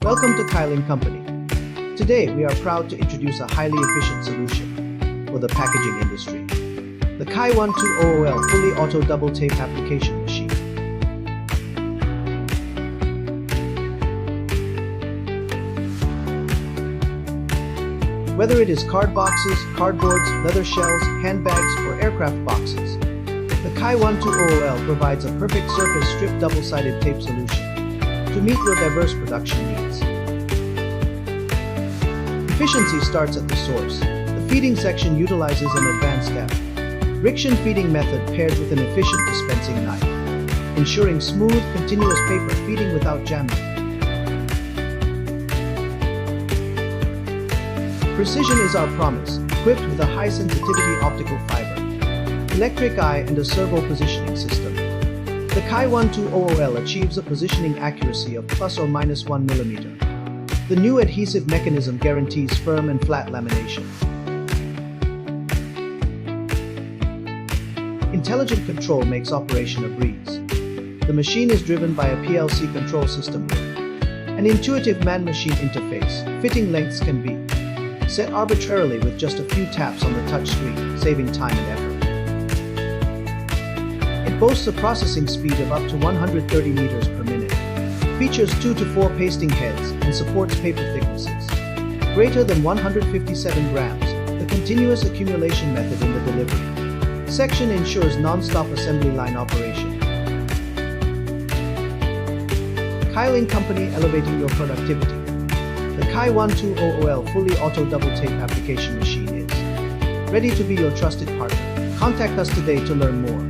Welcome to Kylin Company. Today we are proud to introduce a highly efficient solution for the packaging industry. The KY-1200L Fully Auto Double Tape Application Machine. Whether it is card boxes, cardboards, leather shells, handbags, or aircraft boxes, the KY-1200L provides a perfect surface strip double-sided tape solution to meet your diverse production needs. Efficiency starts at the source. The feeding section utilizes an advanced friction feeding method paired with an efficient dispensing knife, ensuring smooth, continuous paper feeding without jamming. Precision is our promise, equipped with a high-sensitivity optical fiber, electric eye, and a servo positioning system. The KY-1200L achieves a positioning accuracy of plus or minus 1 millimeter. The new adhesive mechanism guarantees firm and flat lamination. Intelligent control makes operation a breeze. The machine is driven by a PLC control system with an intuitive man-machine interface. Fitting lengths can be set arbitrarily with just a few taps on the touch screen, saving time and effort. It boasts a processing speed of up to 130 meters per minute, features 2 to 4 pasting heads, and supports paper thicknesses greater than 157 grams. The continuous accumulation method in the delivery section ensures non-stop assembly line operation. Kylin Company, elevating your productivity. The KY-1200L Fully Auto Double Tape Application Machine is ready to be your trusted partner. Contact us today to learn more.